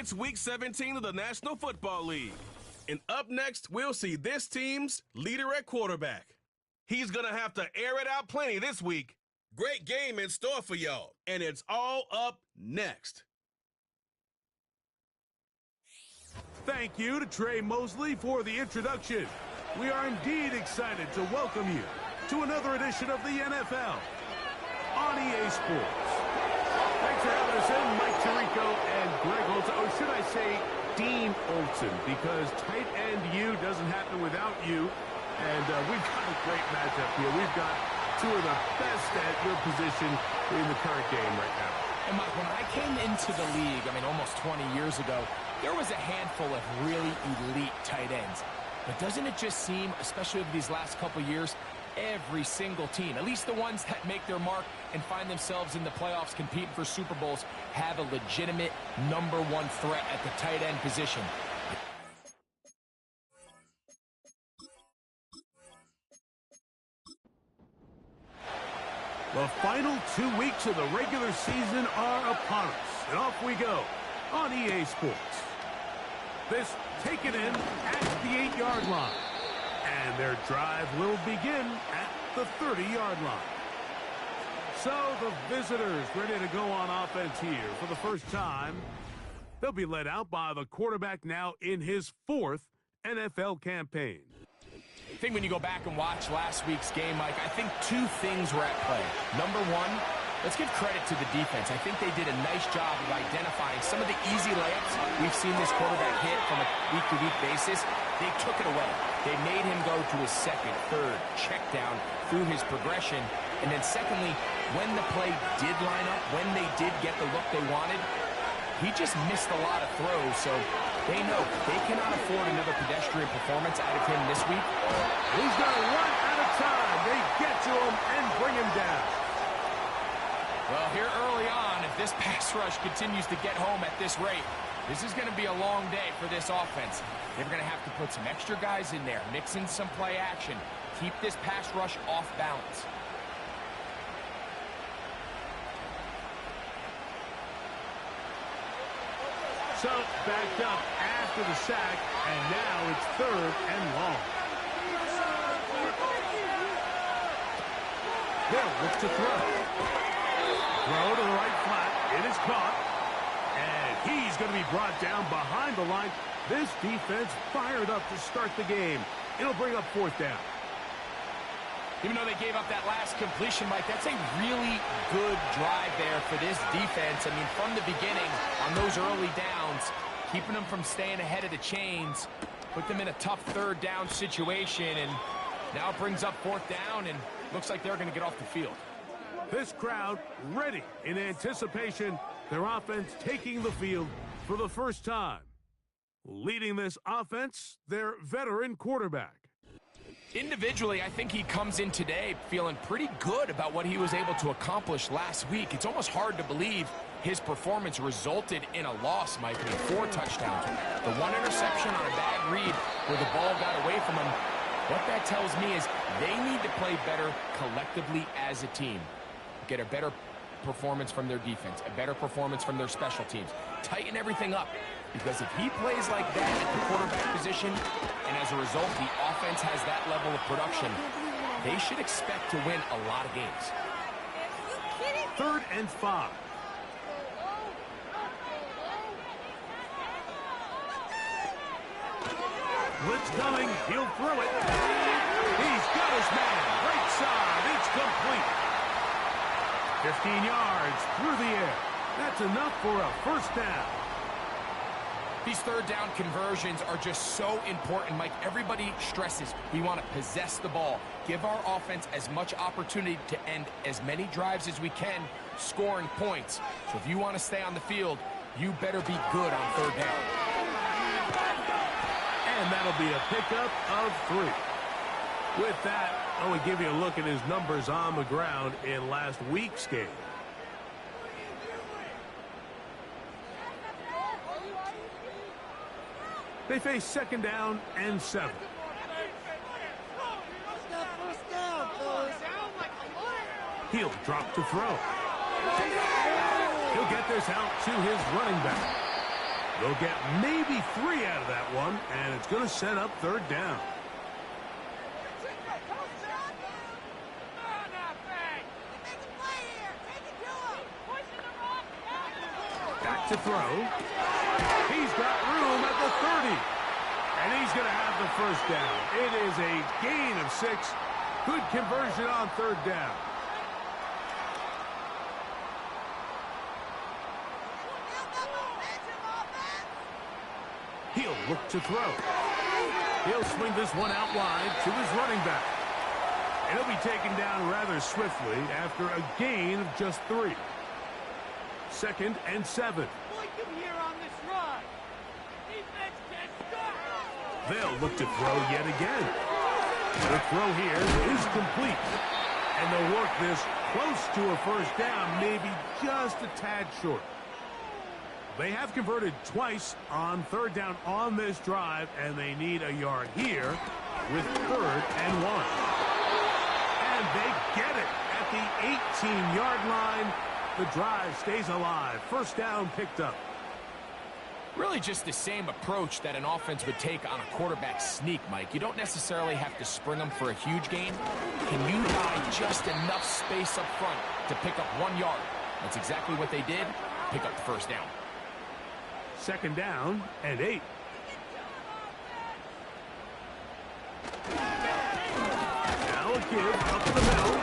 It's Week 17 of the National Football League. And up next, we'll see this team's leader at quarterback. He's going to have to air it out plenty this week. Great game in store for y'all, and it's all up next. Thank you to Trey Mosley for the introduction. We are indeed excited to welcome you to another edition of the NFL on EA Sports. Thanks for having us in, Mike Tirico and Greg Olson. Or should I say Dean Olson, because tight end U doesn't happen without you. And we've got a great matchup here. We've got two of the best at your position in the current game right now. And Mike, when I came into the league, almost 20 years ago, there was a handful of really elite tight ends. But doesn't it just seem, especially over these last couple years, every single team, at least the ones that make their mark and find themselves in the playoffs competing for Super Bowls, have a legitimate #1 threat at the tight end position. The final 2 weeks of the regular season are upon us, and off we go on EA Sports. This taken in at the 8-yard line, and their drive will begin at the 30-yard line. So the visitors ready to go on offense here for the first time. They'll be led out by the quarterback now in his 4th NFL campaign. I think when you go back and watch last week's game, Mike, I think 2 things were at play. Number one, let's give credit to the defense. I think they did a nice job of identifying some of the easy layups we've seen this quarterback hit from a week-to-week basis. They took it away. They made him go to his 2nd, 3rd check down through his progression. And then secondly, when the play did line up, when they did get the look they wanted, he just missed a lot of throws. So they know they cannot afford another pedestrian performance out of him this week. He's going to run out of time. They get to him and bring him down. Well, here early on, if this pass rush continues to get home at this rate, this is going to be a long day for this offense. They're going to have to put some extra guys in there, mix in some play action, keep this pass rush off balance. So, backed up after the sack, and now it's 3rd and long. They'll look to throw. Throw to the right flat. It is caught. And he's going to be brought down behind the line. This defense fired up to start the game. It'll bring up 4th down. Even though they gave up that last completion, Mike, that's a really good drive there for this defense. From the beginning, on those early downs, keeping them from staying ahead of the chains, put them in a tough 3rd down situation, and now it brings up 4th down, and looks like they're going to get off the field. This crowd ready in anticipation. Their offense taking the field for the first time. Leading this offense, their veteran quarterback. Individually, I think he comes in today feeling pretty good about what he was able to accomplish last week. It's almost hard to believe his performance resulted in a loss, Mike. 4 touchdowns. The 1 interception on a bad read where the ball got away from him. What that tells me is they need to play better collectively as a team. Get a better performance from their defense, a better performance from their special teams. Tighten everything up. Because if he plays like that at the quarterback position, and as a result, the offense has that level of production, they should expect to win a lot of games. 3rd and 5. Blitz coming. He'll throw it. He's got his man. Right side. It's complete. 15 yards through the air. That's enough for a 1st down. These 3rd down conversions are just so important, Mike. Everybody stresses we want to possess the ball, give our offense as much opportunity to end as many drives as we can, scoring points. So if you want to stay on the field, you better be good on 3rd down. And that'll be a pickup of 3. With that, I want to give you a look at his numbers on the ground in last week's game. They face 2nd down and 7. He'll drop to throw. He'll get this out to his running back. They'll get maybe 3 out of that one, and it's going to set up third down. Back to throw. He's got room at the 30. And he's going to have the first down. It is a gain of 6. Good conversion on third down. He'll look to throw. He'll swing this one out wide to his running back. And he'll be taken down rather swiftly after a gain of just 3. 2nd and 7. They'll look to throw yet again. The throw here is complete. And they'll work this close to a first down, maybe just a tad short. They have converted twice on third down on this drive, and they need a yard here with 3rd and 1. And they get it at the 18-yard line. The drive stays alive. First down picked up. Really just the same approach that an offense would take on a quarterback sneak, Mike. You don't necessarily have to spring them for a huge gain. Can you buy just enough space up front to pick up 1 yard? That's exactly what they did. Pick up the first down. 2nd down and 8. Now a give up the middle.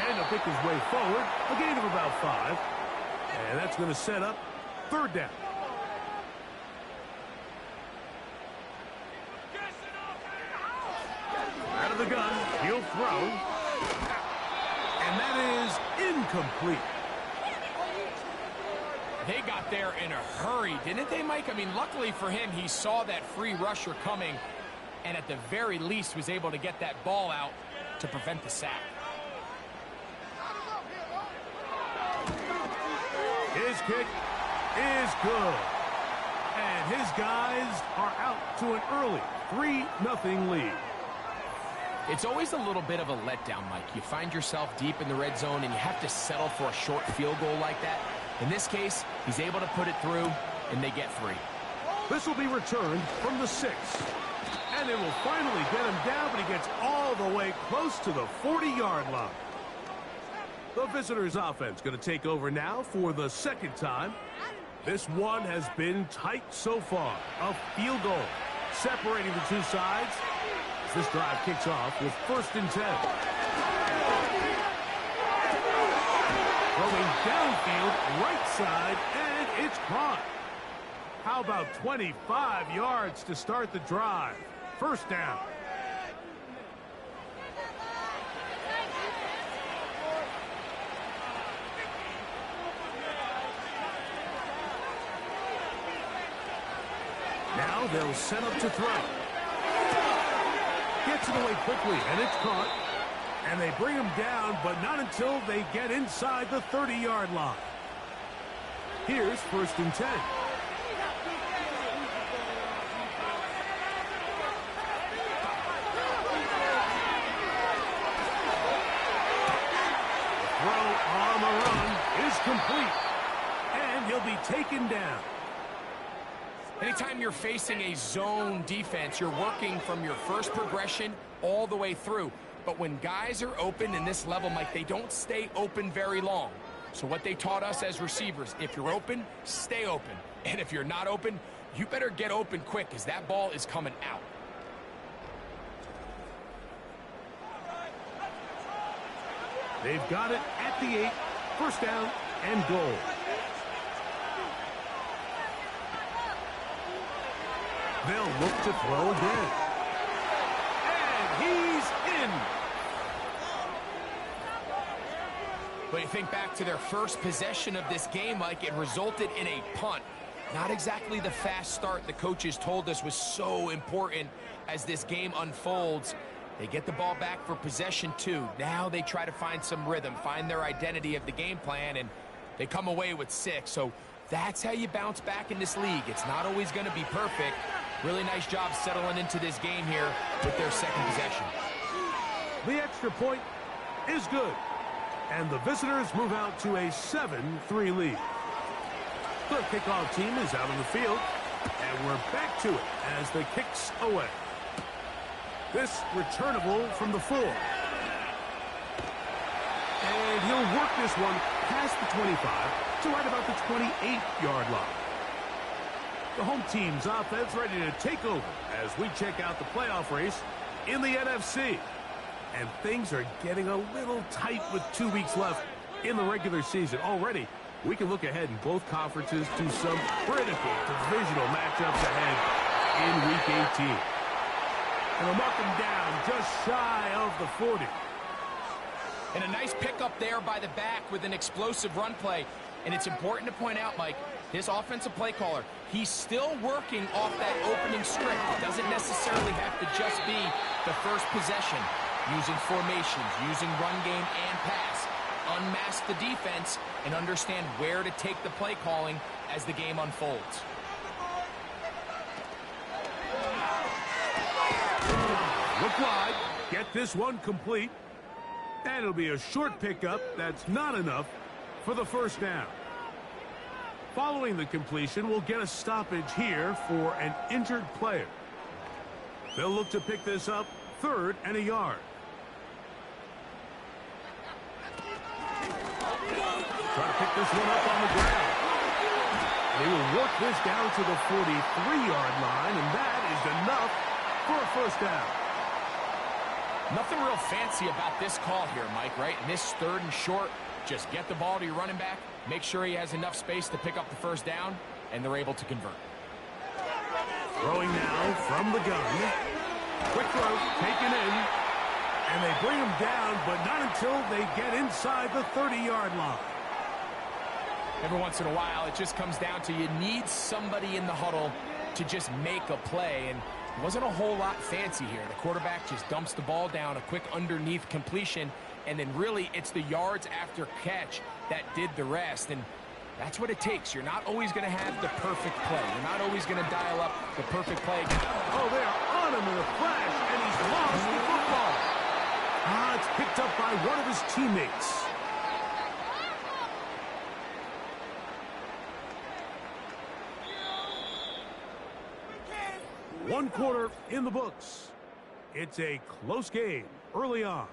And he'll pick his way forward. A gain of about 5. And that's going to set up third down. Out of the gun, he'll throw. And that is incomplete. They got there in a hurry, didn't they, Mike? I mean, luckily for him, he saw that free rusher coming, and at the very least was able to get that ball out to prevent the sack. His kick is good. And his guys are out to an early 3-0 lead. It's always a little bit of a letdown, Mike. You find yourself deep in the red zone, and you have to settle for a short field goal like that. In this case, he's able to put it through, and they get 3. This will be returned from the 6. And it will finally get him down, but he gets all the way close to the 40-yard line. The visitors' offense going to take over now for the 2nd time. This one has been tight so far. A field goal separating the two sides. This drive kicks off with 1st and 10. Throwing downfield, right side, and it's caught. How about 25 yards to start the drive? First down. Now they'll set up to throw. Gets it away quickly, and it's caught. And they bring him down, but not until they get inside the 30-yard line. Here's 1st and 10. The throw on the run is complete. And he'll be taken down. Anytime you're facing a zone defense, you're working from your first progression all the way through. But when guys are open in this level, Mike, they don't stay open very long. So what they taught us as receivers, if you're open, stay open. And if you're not open, you better get open quick, because that ball is coming out. They've got it at the 8. First down and goal. They'll look to throw again. And he's in. But you think back to their first possession of this game, Mike, it resulted in a punt. Not exactly the fast start the coaches told us was so important as this game unfolds. They get the ball back for possession 2. Now they try to find some rhythm, find their identity of the game plan, and they come away with 6. So that's how you bounce back in this league. It's not always going to be perfect. Really nice job settling into this game here with their second possession. The extra point is good. And the visitors move out to a 7-3 lead. The kickoff team is out on the field. And we're back to it as the kick's away. This returnable from the 4. And he'll work this one past the 25 to right about the 28-yard line. The home team's offense ready to take over as we check out the playoff race in the NFC. And things are getting a little tight with 2 weeks left in the regular season. Already, we can look ahead in both conferences to some critical divisional matchups ahead in Week 18. And they'll mark him down just shy of the 40. And a nice pickup there by the back with an explosive run play. And it's important to point out, Mike, his offensive play caller, he's still working off that opening script. It doesn't necessarily have to just be the first possession. Using formations, using run game and pass. Unmask the defense and understand where to take the play calling as the game unfolds. Look wide, get this one complete, and it'll be a short pickup that's not enough for the first down. Following the completion, we'll get a stoppage here for an injured player. They'll look to pick this up 3rd and a yard. Try to pick this one up on the ground. They will work this down to the 43-yard line, and that is enough for a first down. Nothing real fancy about this call here, Mike, right? In this 3rd and short, just get the ball to your running back, make sure he has enough space to pick up the first down, and they're able to convert. Throwing now from the gun. Quick throw, taken in, and they bring him down, but not until they get inside the 30-yard line. Every once in a while, it just comes down to you need somebody in the huddle to just make a play, and it wasn't a whole lot fancy here. The quarterback just dumps the ball down, a quick underneath completion, and then really it's the yards after catch that did the rest, and that's what it takes. You're not always going to have the perfect play. You're not always going to dial up the perfect play. Oh, they are on him in a flash, and he's lost the football. It's picked up by one of his teammates. One quarter in the books. It's a close game early on.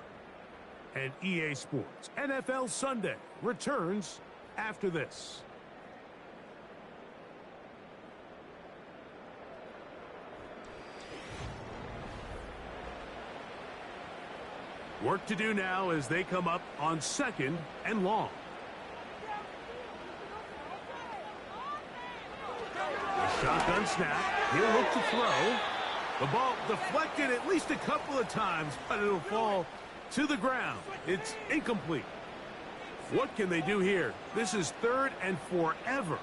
And EA Sports NFL Sunday returns after this. Work to do now as they come up on 2nd and long. Shotgun snap. He'll look to throw. The ball deflected at least a couple of times, but it'll fall to the ground. It's incomplete. What can they do here? This is 3rd and forever.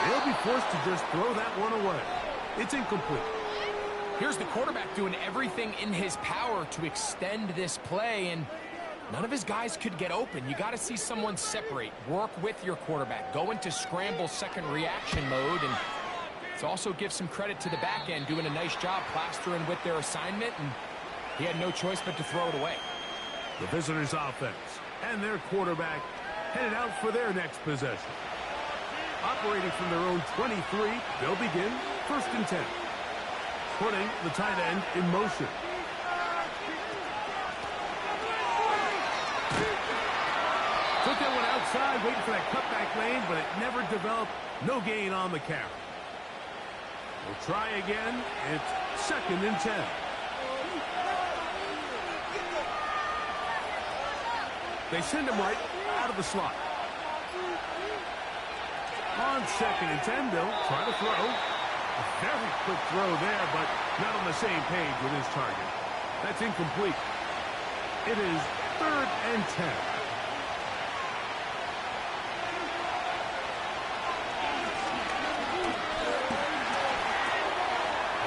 They'll be forced to just throw that one away. It's incomplete. Here's the quarterback doing everything in his power to extend this play, and none of his guys could get open. You got to see someone separate, work with your quarterback, go into scramble second reaction mode, and it also gives some credit to the back end doing a nice job plastering with their assignment, and he had no choice but to throw it away. The visitors' offense and their quarterback headed out for their next possession. Operating from their own 23, they'll begin 1st and 10. Putting the tight end in motion. Took that one outside, waiting for that cutback lane, but it never developed. No gain on the carry. We'll try again. It's 2nd and 10. They send him right out of the slot. On 2nd and 10, they'll try to throw. A very quick throw there, but not on the same page with his target. That's incomplete. It is 3rd and 10.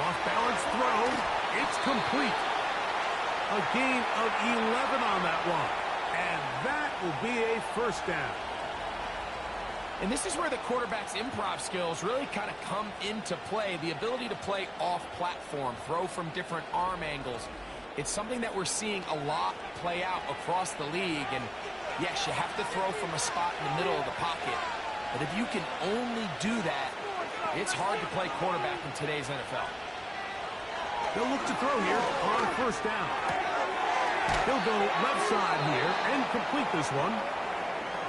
Off-balance throw. It's complete. A gain of 11 on that one. And that will be a first down. And this is where the quarterback's improv skills really kind of come into play. The ability to play off-platform, throw from different arm angles. It's something that we're seeing a lot play out across the league. And Yes, you have to throw from a spot in the middle of the pocket. But if you can only do that, it's hard to play quarterback in today's NFL. They'll look to throw here on first down. He'll go left side here and complete this one.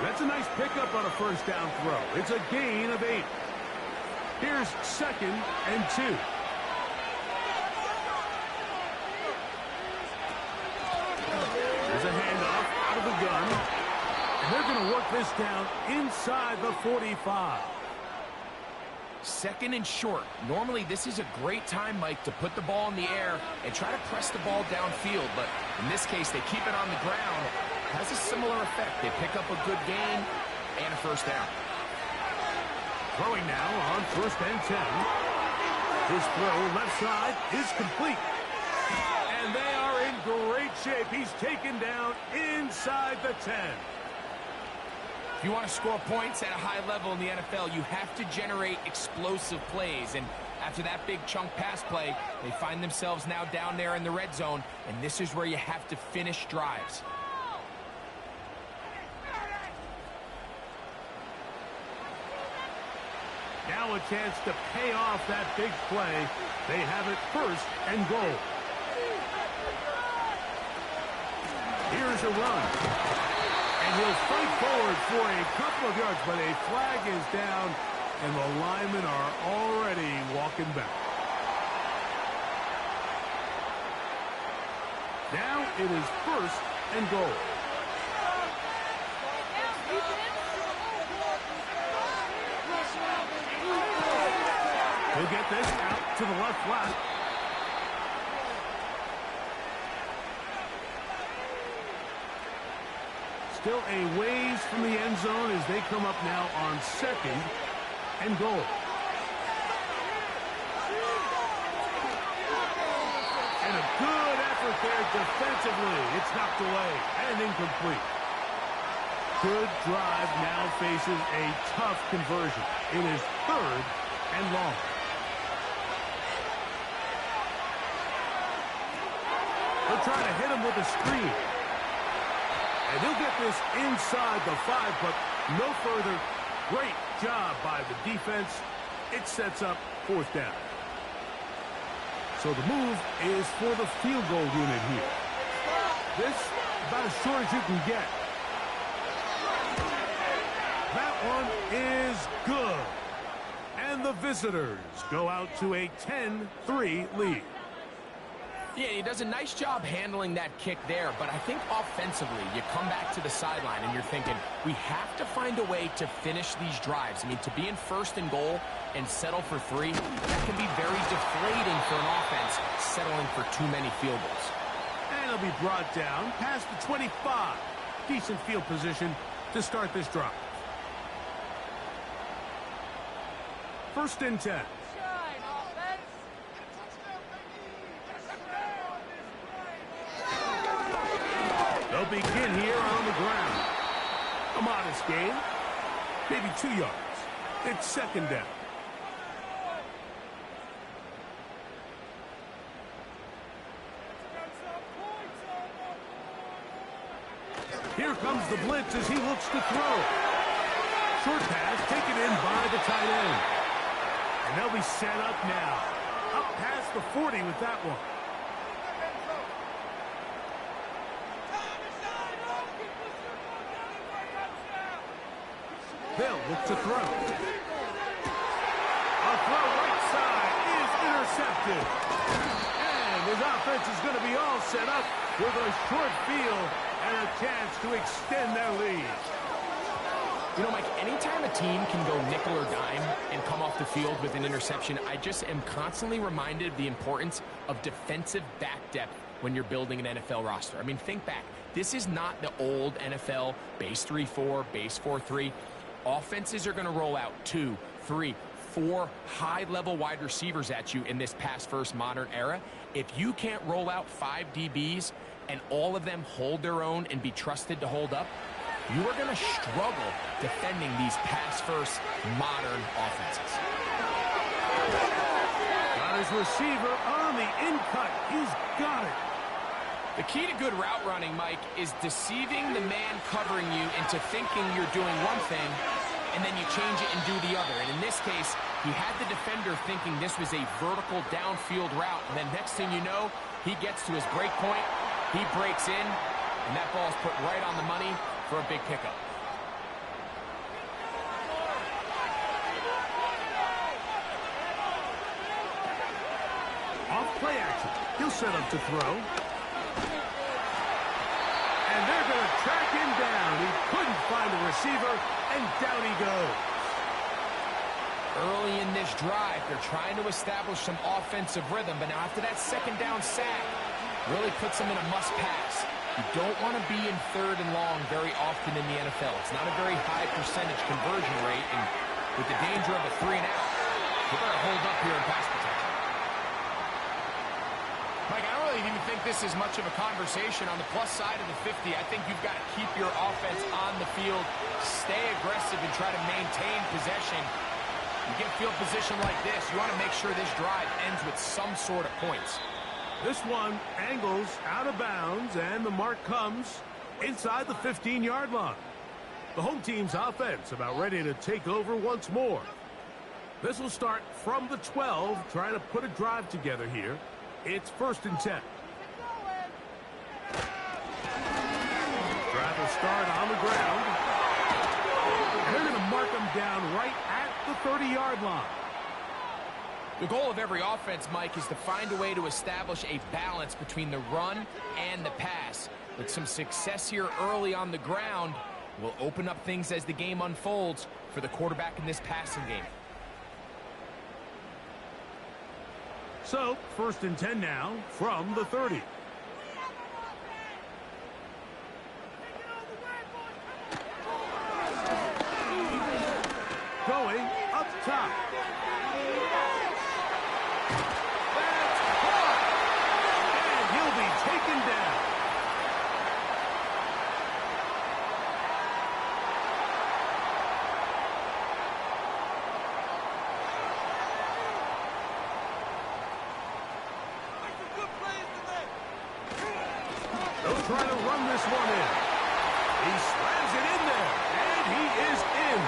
That's a nice pickup on a first down throw. It's a gain of 8. Here's 2nd and 2. There's a handoff out of the gun. And they're going to work this down inside the 45. 2nd and short. Normally, this is a great time, Mike, to put the ball in the air and try to press the ball downfield. But in this case, they keep it on the ground. Has a similar effect. They pick up a good gain and a first down. Throwing now on 1st and 10. His throw left side is complete. And they are in great shape. He's taken down inside the 10. If you want to score points at a high level in the NFL, you have to generate explosive plays. And after that big chunk pass play, they find themselves now down there in the red zone. And this is where you have to finish drives. Now a chance to pay off that big play. They have it 1st and goal. Here's a run. And he'll fight forward for a couple of yards, but a flag is down, and the linemen are already walking back. Now it is 1st and goal. He'll get this out to the left flat. Still a ways from the end zone as they come up now on 2nd and goal. And a good effort there defensively. It's knocked away and incomplete. Good drive now faces a tough conversion. It is 3rd and long. They'll try to hit him with a screen. And he'll get this inside the 5, but no further. Great job by the defense. It sets up 4th down. So the move is for the field goal unit here. This about as short as you can get. That one is good. And the visitors go out to a 10-3 lead. Yeah, he does a nice job handling that kick there, but I think offensively, you come back to the sideline and you're thinking, we have to find a way to finish these drives. I mean, to be in 1st and goal and settle for 3, that can be very deflating for an offense, settling for too many field goals. And he'll be brought down past the 25. Decent field position to start this drive. 1st and 10. They'll begin here on the ground. A modest gain. Maybe 2 yards. It's 2nd down. Here comes the blitz as he looks to throw. Short pass taken in by the tight end. And they'll be set up now. Up past the 40 with that one. They'll look to throw. A throw right side is intercepted. And his offense is going to be all set up with a short field and a chance to extend their lead. You know, Mike, anytime a team can go nickel or dime and come off the field with an interception, I just am constantly reminded of the importance of defensive back depth when you're building an NFL roster. I mean, think back. This is not the old NFL base 3-4, base 4-3. Offenses are going to roll out 2, 3, 4 high-level wide receivers at you in this pass-first modern era. If you can't roll out 5 DBs and all of them hold their own and be trusted to hold up, you are going to struggle defending these pass-first modern offenses. Got his receiver on the in-cut. He's got it. The key to good route running, Mike, is deceiving the man covering you into thinking you're doing one thing, and then you change it and do the other. And in this case, he had the defender thinking this was a vertical downfield route, and then next thing you know, he gets to his break point, he breaks in, and that ball is put right on the money for a big pickup. Off play action. He'll set up to throw. And they're going to track him down. He couldn't find the receiver, and down he goes. Early in this drive, they're trying to establish some offensive rhythm, but now after that second down sack, really puts them in a must-pass. You don't want to be in third and long very often in the NFL. It's not a very high percentage conversion rate, and with the danger of a 3-and-out, you better hold up here in pass protection. Mike, I don't really even think this is much of a conversation. On the plus side of the 50, I think you've got to keep your offense on the field, stay aggressive, and try to maintain possession. You get field position like this, you want to make sure this drive ends with some sort of points. This one angles out of bounds, and the mark comes inside the 15-yard line. The home team's offense about ready to take over once more. This will start from the 12, trying to put a drive together here. It's 1st and 10. Drive will start on the ground. And they're going to mark them down right at the 30-yard line. The goal of every offense, Mike, is to find a way to establish a balance between the run and the pass. With some success here early on the ground, will open up things as the game unfolds for the quarterback in this passing game. So, 1st and 10 now from the 30. Going up top. That's caught! And he'll be taken down. They'll try to run this one in. He slams it in there, and he is in.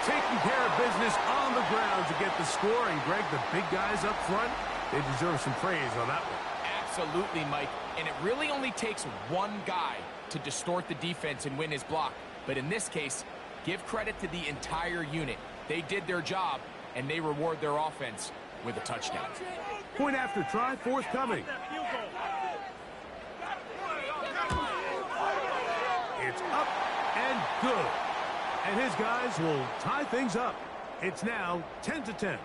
Taking care of business on the ground to get the score. And, Greg, the big guys up front, they deserve some praise on that one. Absolutely, Mike. And it really only takes one guy to distort the defense and win his block. But in this case, give credit to the entire unit. They did their job, and they reward their offense with a touchdown. Point after try forthcoming. It's up and good. And his guys will tie things up. It's now 10-10.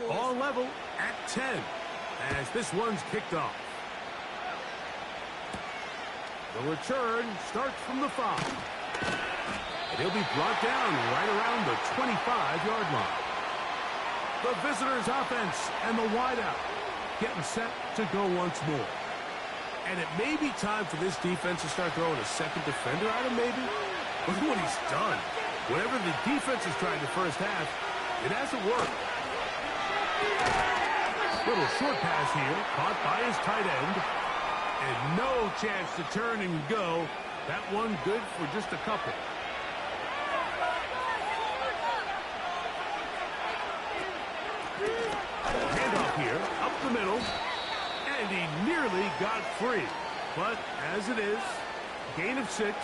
All level at 10 as this one's kicked off. The return starts from the 5. And he'll be brought down right around the 25-yard line. The visitors' offense and the wideout getting set to go once more. And it may be time for this defense to start throwing a second defender at him, maybe. Look at what he's done. Whatever the defense has tried the first half, it hasn't worked. Little short pass here, caught by his tight end. And no chance to turn and go. That one good for just a couple. Handoff here, up the middle. And he nearly got free. But as it is, gain of 6.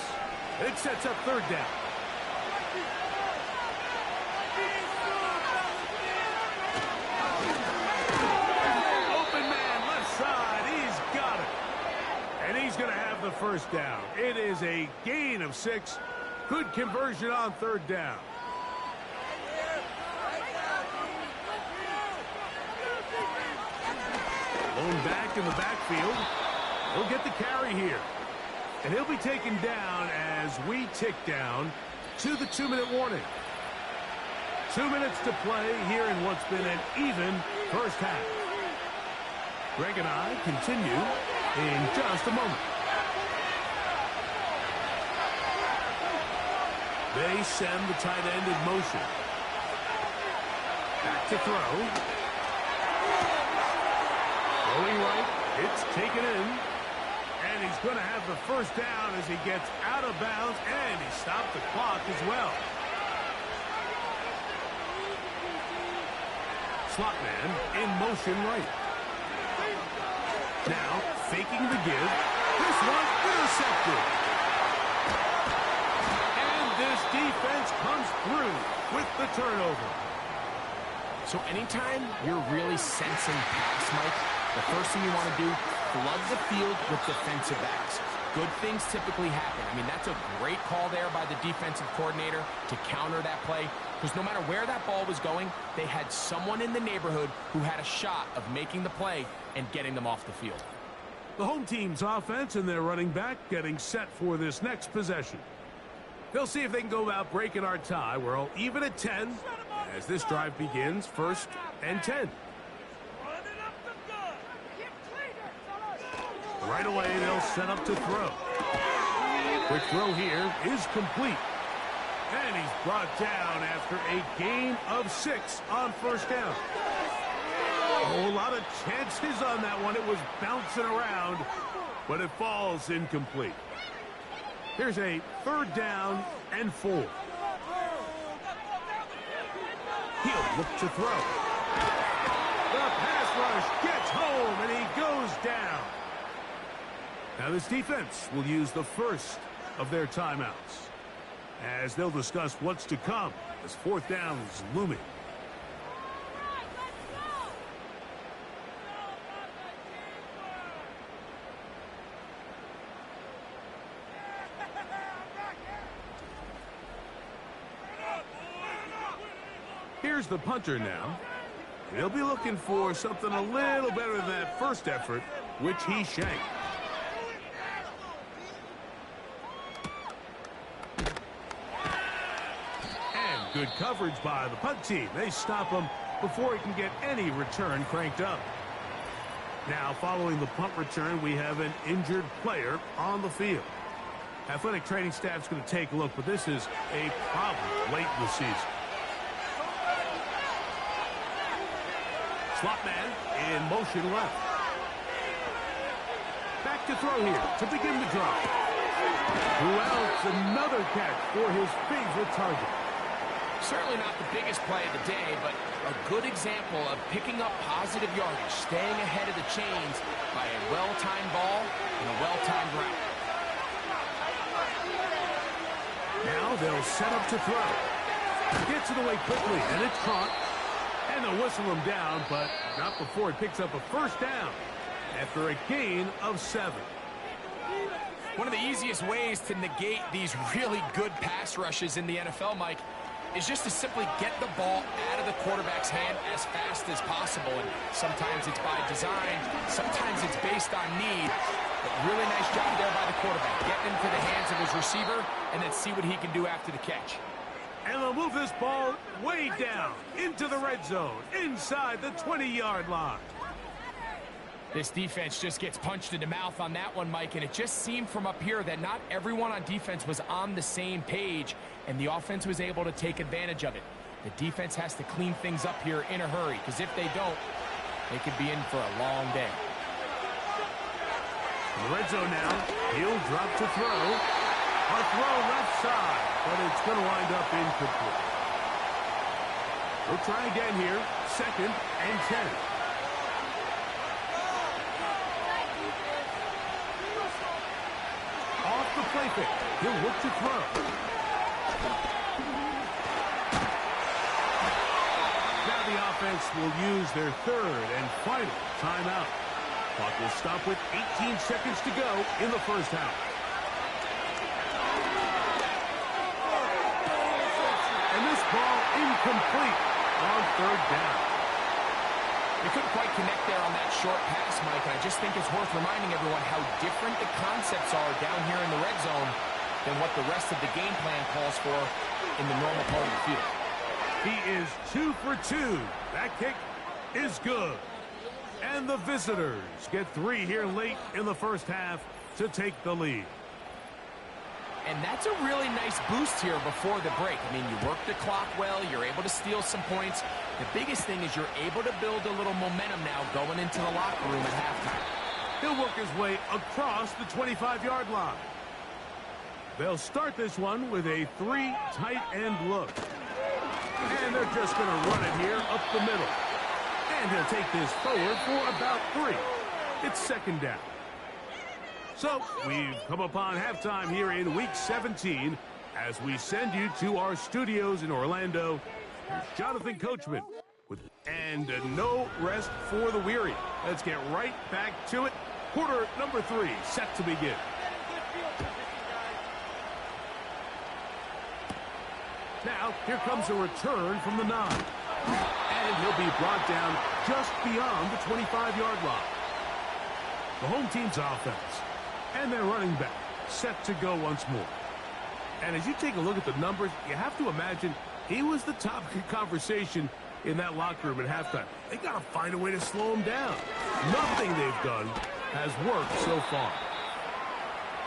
It sets up 3rd down. Open man, left side. He's got it. And he's going to have the 1st down. It is a gain of 6. Good conversion on 3rd down. Blown back in the backfield. He'll get the carry here. And he'll be taken down as we tick down to the 2-minute warning. 2 minutes to play here in what's been an even first half. Greg and I continue in just a moment. They send the tight end in motion. Back to throw. Going right. It's taken in. And he's going to have the first down as he gets out of bounds, and he stopped the clock as well. Slot man in motion right. Now, faking the give. This one intercepted. And this defense comes through with the turnover. So anytime you're really sensing pass, Mike, the first thing you want to do, flood the field with defensive backs. Good things typically happen. I mean, that's a great call there by the defensive coordinator to counter that play, because no matter where that ball was going, they had someone in the neighborhood who had a shot of making the play and getting them off the field. The home team's offense and their running back getting set for this next possession. They'll see if they can go about breaking our tie. We're all even at 10 as this drive begins, 1st and 10. Right away, they'll set up to throw. Quick throw here is complete. And he's brought down after a gain of 6 on 1st down. A whole lot of chances on that one. It was bouncing around, but it falls incomplete. Here's a 3rd down and 4. He'll look to throw. The pass rush gets home, and he goes down. Now this defense will use the first of their timeouts, as they'll discuss what's to come as 4th down is looming. Here's the punter now. He'll be looking for something a little better than that first effort, which he shanked. And good coverage by the punt team. They stop him before he can get any return cranked up. Now, following the punt return, we have an injured player on the field. Athletic training staff's going to take a look, but this is a problem late in the season. Slot man in motion left. Back to throw here to begin the drive. Throughout, another catch for his favorite target. Certainly not the biggest play of the day, but a good example of picking up positive yardage, staying ahead of the chains by a well-timed ball and a well-timed route. Now they'll set up to throw. Gets it away quickly, and it's caught. And they'll whistle him down, but not before he picks up a 1st down after a gain of 7. One of the easiest ways to negate these really good pass rushes in the NFL, Mike, is just to simply get the ball out of the quarterback's hand as fast as possible. And sometimes it's by design, sometimes it's based on need. But really nice job there by the quarterback, getting into the hands of his receiver and then see what he can do after the catch. And they'll move this ball way down into the red zone, inside the 20-yard line. This defense just gets punched in the mouth on that one, Mike, and it just seemed from up here that not everyone on defense was on the same page, and the offense was able to take advantage of it. The defense has to clean things up here in a hurry, because if they don't, they could be in for a long day. In the red zone now, he'll drop to throw. A throw left side, but it's going to wind up incomplete. We'll try again here, 2nd and 10. Off the play pick, he'll look to throw. Now the offense will use their 3rd and final timeout. Clock will stop with 18 seconds to go in the 1st half. Ball incomplete on 3rd down. They couldn't quite connect there on that short pass, Mike, and I just think it's worth reminding everyone how different the concepts are down here in the red zone than what the rest of the game plan calls for in the normal part of the field. He is 2 for 2. That kick is good. And the visitors get 3 here late in the 1st half to take the lead. And that's a really nice boost here before the break. I mean, you work the clock well, you're able to steal some points. The biggest thing is you're able to build a little momentum now going into the locker room at halftime. He'll work his way across the 25-yard line. They'll start this one with a 3 tight end look. And they're just going to run it here up the middle. And he'll take this forward for about 3. It's second down. So we've come upon halftime here in Week 17 as we send you to our studios in Orlando. Here's Jonathan Coachman and no rest for the weary. Let's get right back to it. Quarter number 3 set to begin. Now, here comes a return from the 9. And he'll be brought down just beyond the 25-yard line. The home team's offense. And their running back set to go once more. And as you take a look at the numbers, you have to imagine he was the topic of conversation in that locker room at halftime. They got to find a way to slow him down. Nothing they've done has worked so far.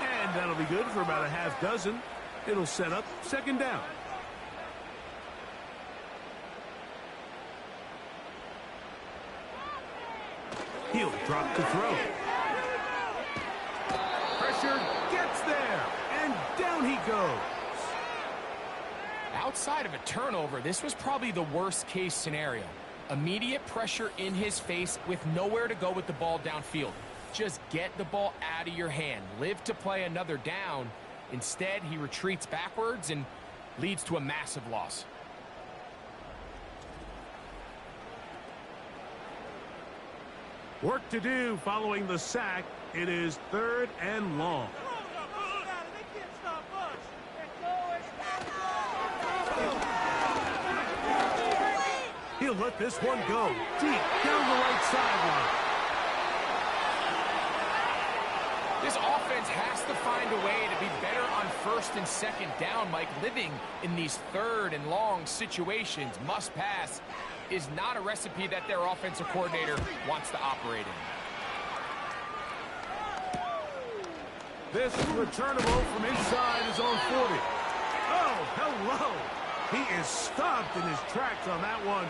And that'll be good for about a half dozen. It'll set up second down. He'll drop to throw. Pressure gets there, and down he goes. Outside of a turnover, this was probably the worst case scenario. Immediate pressure in his face with nowhere to go with the ball downfield. Just get the ball out of your hand. Live to play another down. Instead, he retreats backwards and leads to a massive loss. Work to do following the sack. It is 3rd and long. He'll let this one go deep down the right sideline. This offense has to find a way to be better on 1st and 2nd down, Mike. Living in these 3rd and long situations, must pass, is not a recipe that their offensive coordinator wants to operate in. This returnable from inside his own 40. Oh, hello. He is stopped in his tracks on that one.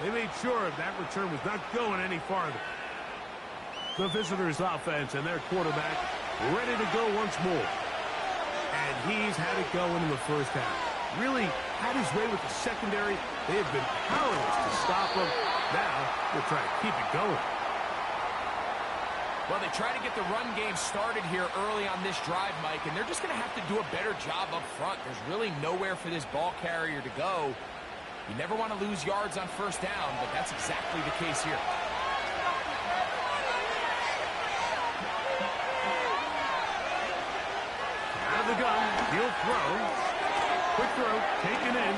They made sure that return was not going any farther. The visitors' offense and their quarterback ready to go once more. And he's had it going in the first half. Really had his way with the secondary. They have been powerless to stop him. Now they'll try to keep it going. Well, they try to get the run game started here early on this drive, Mike, and they're just going to have to do a better job up front. There's really nowhere for this ball carrier to go. You never want to lose yards on 1st down, but that's exactly the case here. Out of the gun, he'll throw. Quick throw, taken in.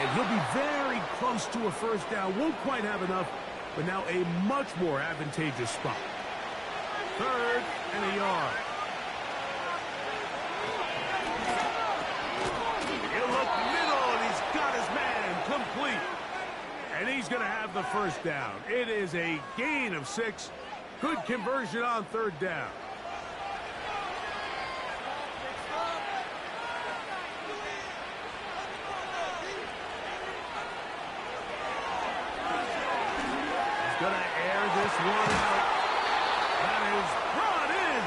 And he'll be very close to a 1st down. Won't quite have enough, but now a much more advantageous spot. 3rd and a yard. He'll look middle, and he's got his man complete. And he's going to have the 1st down. It is a gain of 6. Good conversion on 3rd down. He's going to air this one out. That is brought in.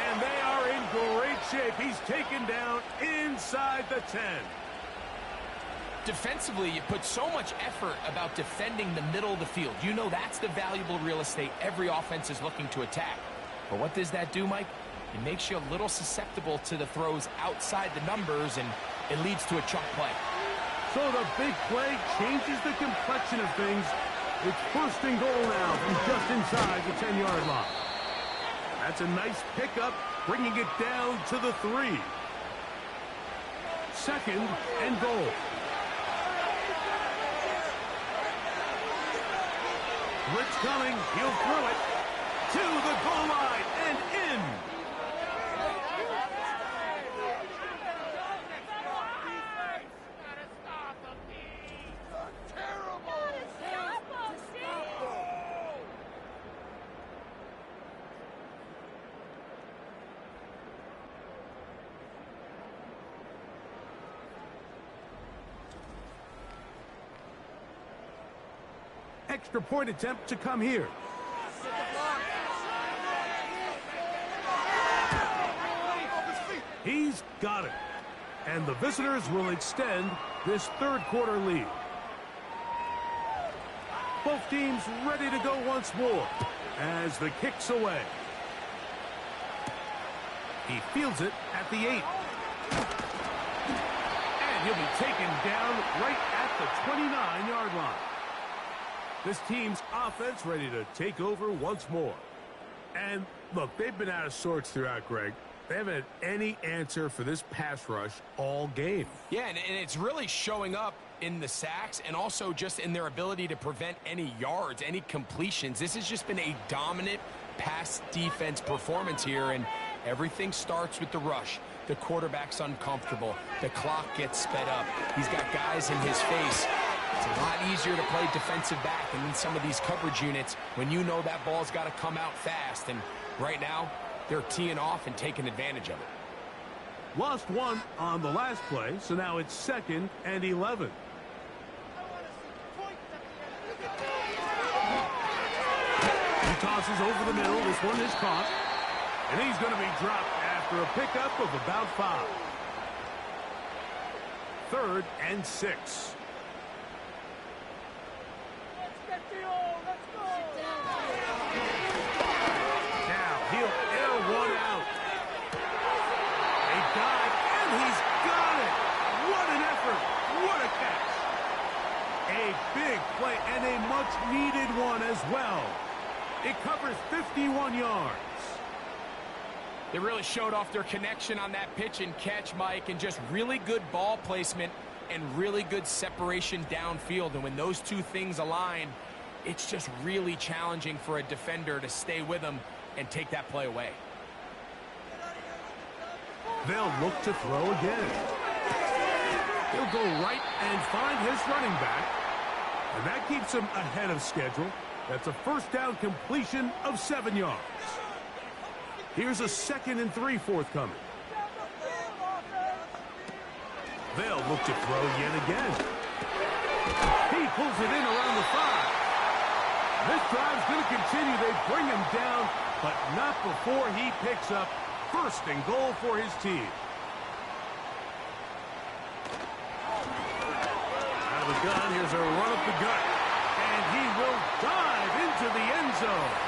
And they are in great shape. He's taken down inside the 10. Defensively, you put so much effort about defending the middle of the field. You know that's the valuable real estate every offense is looking to attack. But what does that do, Mike? It makes you a little susceptible to the throws outside the numbers, and it leads to a chunk play. So the big play changes the complexion of things. It's 1st and goal now from just inside the 10-yard line. That's a nice pickup, bringing it down to the 3. 2nd and goal. Blitz coming. He'll throw it to the goal line and in. extra point attempt to come here. He's got it. And the visitors will extend this third quarter lead. Both teams ready to go once more as the kick's away. He fields it at the 8. And he'll be taken down right at the 29-yard line. This team's offense ready to take over once more. And look, they've been out of sorts throughout, Greg. They haven't had any answer for this pass rush all game. Yeah, and it's really showing up in the sacks and also just in their ability to prevent any yards, any completions. This has just been a dominant pass defense performance here, and everything starts with the rush. The quarterback's uncomfortable. The clock gets sped up. He's got guys in his face. It's a lot easier to play defensive back and in some of these coverage units when you know that ball's got to come out fast. And right now, they're teeing off and taking advantage of it. Lost one on the last play, so now it's 2nd and 11. He tosses over the middle. This one is caught. And he's going to be dropped after a pickup of about 5. 3rd and 6. Now he'll air one out. A dive, and he's got it. What an effort. What a catch. A big play and a much-needed one as well. It covers 51 yards. They really showed off their connection on that pitch and catch, Mike, and just really good ball placement and really good separation downfield. And when those two things align, it's just really challenging for a defender to stay with them and take that play away. They'll look to throw again. He'll go right and find his running back. And that keeps him ahead of schedule. That's a first down completion of 7 yards. Here's a 2nd and 3 forthcoming. They'll look to throw yet again. He pulls it in around the 5. This drive's going to continue. They bring him down, but not before he picks up 1st and goal for his team. Out of the gun, here's a run up the gut. And he will dive into the end zone.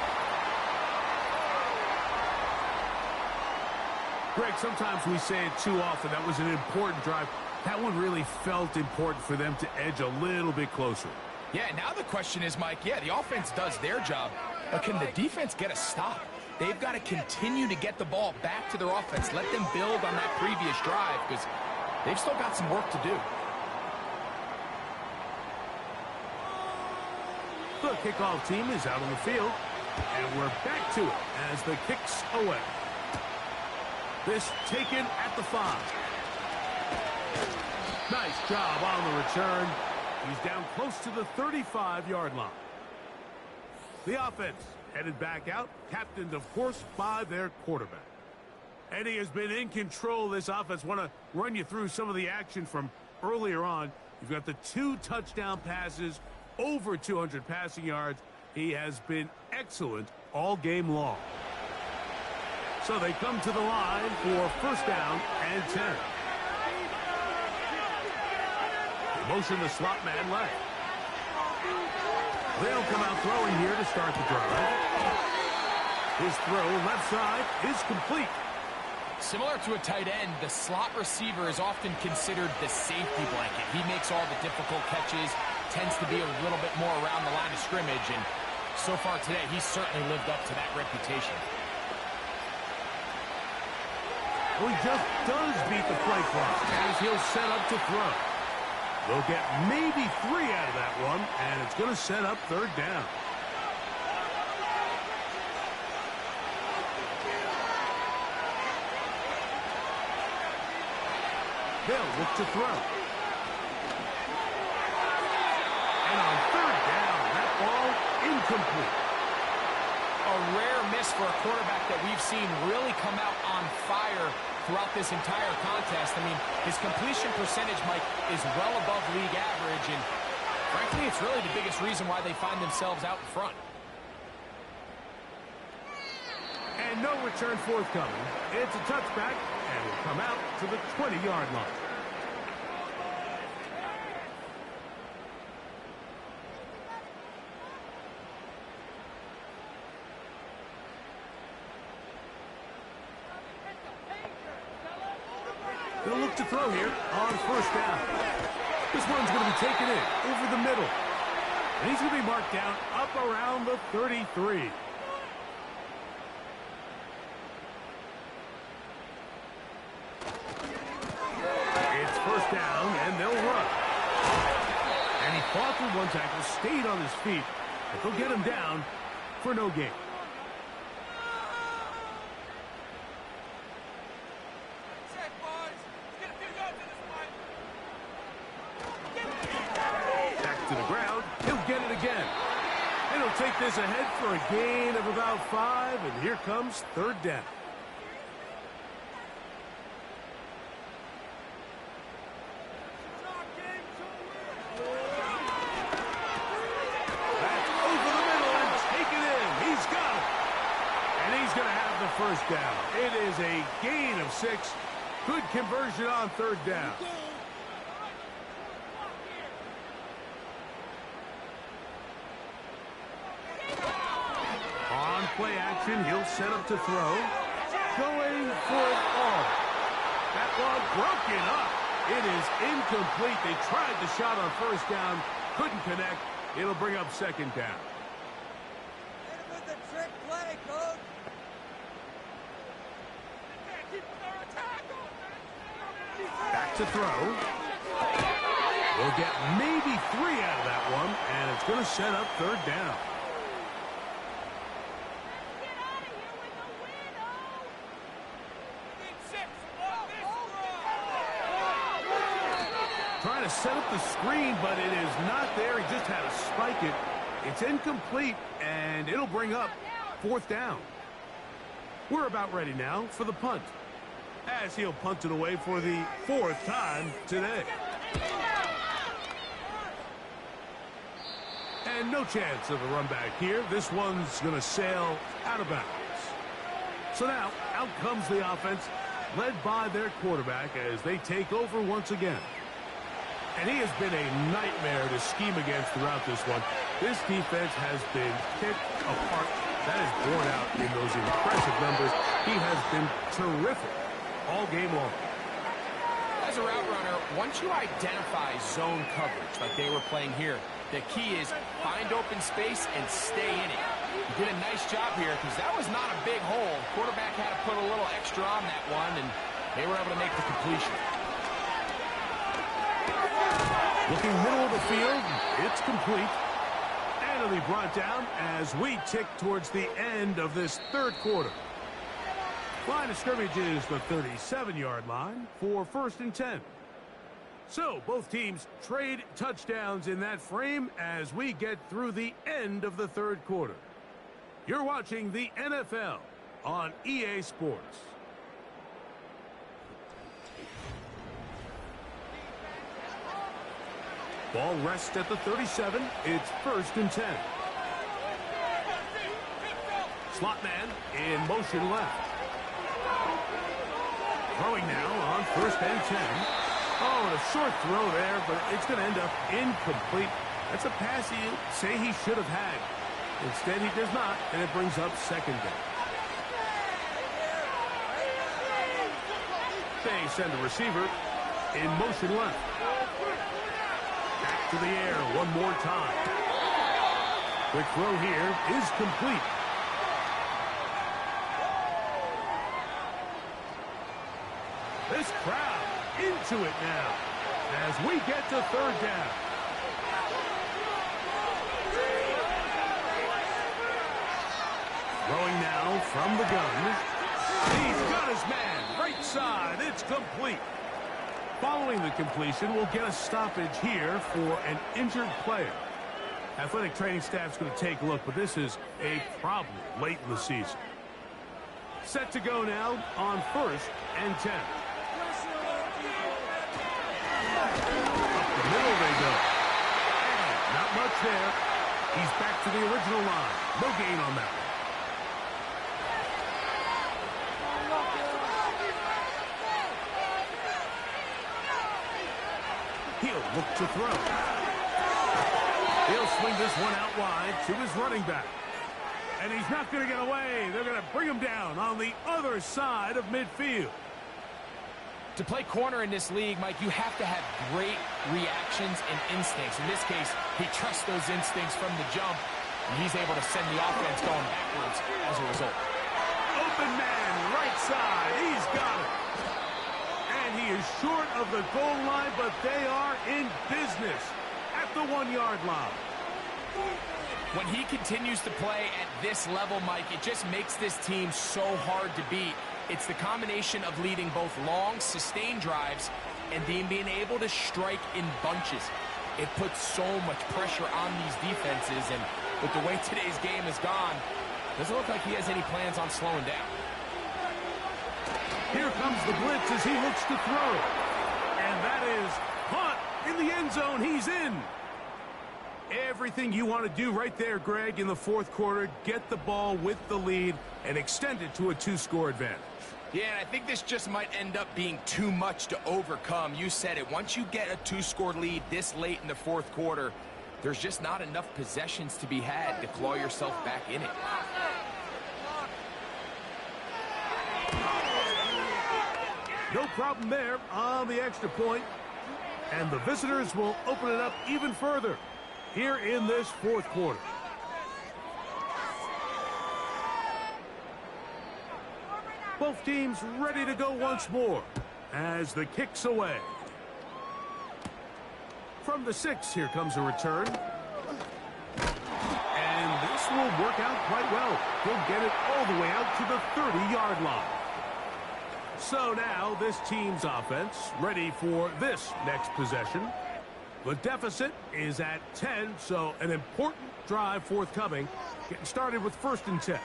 Greg, sometimes we say it too often. That was an important drive. That one really felt important for them to edge a little bit closer. Yeah, now the question is, Mike, yeah, the offense does their job, but can the defense get a stop? They've got to continue to get the ball back to their offense. Let them build on that previous drive because they've still got some work to do. The kickoff team is out on the field, and we're back to it as the kick's away. This taken at the 5. Nice job on the return. He's down close to the 35-yard line. The offense headed back out, captained, of course, by their quarterback. And he has been in control of this offense. Want to run you through some of the action from earlier on. You've got the 2 touchdown passes, over 200 passing yards. He has been excellent all game long. So they come to the line for 1st down and 10. Motion the slot man left. They'll come out throwing here to start the drive. His throw left side is complete. Similar to a tight end, the slot receiver is often considered the safety blanket. He makes all the difficult catches, tends to be a little bit more around the line of scrimmage, and so far today, he's certainly lived up to that reputation. Well, he just does beat the play clock as he'll set up to throw. They'll get maybe 3 out of that one, and it's going to set up 3rd down. They'll look to throw. And on 3rd down, that ball incomplete. A rare miss for a quarterback that we've seen really come out on fire throughout this entire contest. I mean, his completion percentage, Mike, is well above league average, and Frankly, it's really the biggest reason why they find themselves out in front. And no return forthcoming. It's a touchback, and will come out to the 20-yard line. They'll look to throw here on first down. This one's going to be taken in over the middle. And he's going to be marked down up around the 33. It's first down, and they'll run. And he fought through one tackle, stayed on his feet, but they'll get him down for no gain. Take this ahead for a gain of about 5, and here comes third down. That's over the middle and taken in. He's got it. And he's going to have the first down. It is a gain of 6. Good conversion on third down. Play action, he'll set up to throw. Going for it all. That one broken up. It is incomplete. They tried the shot on first down. Couldn't connect. It'll bring up second down. Hit him with the trick play, coach. Back to throw. We'll get maybe 3 out of that one, and it's going to set up third down. Trying to set up the screen, but it is not there. He just had to spike it. It's incomplete, and it'll bring up fourth down. We're about ready now for the punt, as he'll punt it away for the 4th time today. And no chance of a run back here. This one's going to sail out of bounds. So now, out comes the offense, led by their quarterback as they take over once again. And he has been a nightmare to scheme against throughout this one. This defense has been picked apart. That is borne out in those impressive numbers. He has been terrific all game long. As a route runner, once you identify zone coverage like they were playing here, the key is find open space and stay in it. He did a nice job here because that was not a big hole. Quarterback had to put a little extra on that one, and they were able to make the completion. Looking middle of the field, it's complete. And it'll be brought down as we tick towards the end of this third quarter. Line of scrimmage is the 37-yard line for 1st and 10. So both teams trade touchdowns in that frame as we get through the end of the third quarter. You're watching the NFL on EA Sports. Ball rests at the 37. It's 1st and 10. Slot man in motion left. Throwing now on 1st and 10. Oh, and a short throw there, but it's going to end up incomplete. That's a pass he'd say he should have had. Instead, he does not, and it brings up second down. They send the receiver in motion left. Back to the air one more time. Quick throw here is complete. This crowd into it now as we get to third down. Throwing now from the gun. He's got his man right side. It's complete. Following the completion, we'll get a stoppage here for an injured player. Athletic training staff's going to take a look, but this is a problem late in the season. Set to go now on 1st and 10. Up the middle they go. And He's back to the original line. No gain on that one. He'll look to throw. He'll swing this one out wide to his running back. And he's not going to get away. They're going to bring him down on the other side of midfield. To play corner in this league, Mike, you have to have great reactions and instincts. In this case, he trusts those instincts from the jump, and he's able to send the offense going backwards as a result. Open man, right side. He's got it. And he is short of the goal line, but they are in business at the 1-yard line. When he continues to play at this level, Mike, it just makes this team so hard to beat. It's the combination of leading both long, sustained drives and being able to strike in bunches. It puts so much pressure on these defenses, and with the way today's game has gone, doesn't look like he has any plans on slowing down. Here comes the blitz as he looks to throw. And that is caught in the end zone. He's in. Everything you want to do right there, Greg, in the fourth quarter, get the ball with the lead and extend it to a 2-score advantage. Yeah, and I think this just might end up being too much to overcome. You said it. Once you get a 2-score lead this late in the fourth quarter, there's just not enough possessions to be had to claw yourself back in it. No problem there on the extra point. And the visitors will open it up even further here in this fourth quarter. Both teams ready to go once more as the kick's away. From the 6, here comes a return. And this will work out quite well. He'll get it all the way out to the 30-yard line. So now this team's offense ready for this next possession. The deficit is at 10, so an important drive forthcoming. Getting started with 1st and 10.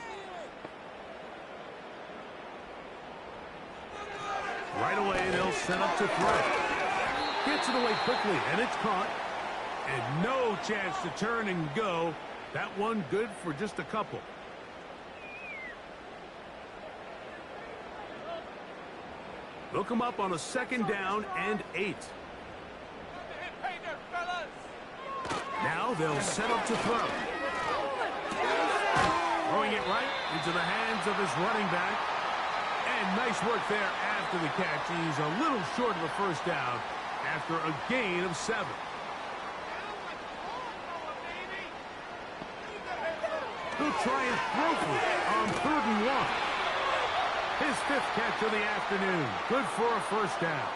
Right away, they'll set up to throw. Gets it away quickly, and it's caught. And no chance to turn and go. That one good for just a couple. Look him up on a 2nd down and 8. Now they'll set up to throw. Throwing it right into the hands of his running back. And nice work there after the catch. He's a little short of a 1st down after a gain of 7. He'll try and throw for it on 3rd and 1. His 5th catch of the afternoon. Good for a 1st down.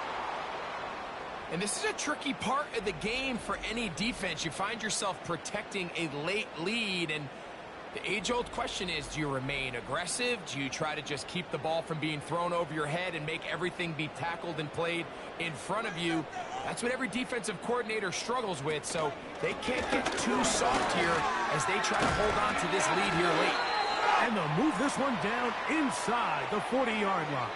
And this is a tricky part of the game for any defense. You find yourself protecting a late lead, and the age-old question is, do you remain aggressive? Do you try to just keep the ball from being thrown over your head and make everything be tackled and played in front of you? That's what every defensive coordinator struggles with, so they can't get too soft here as they try to hold on to this lead here late. And they'll move this one down inside the 40-yard line.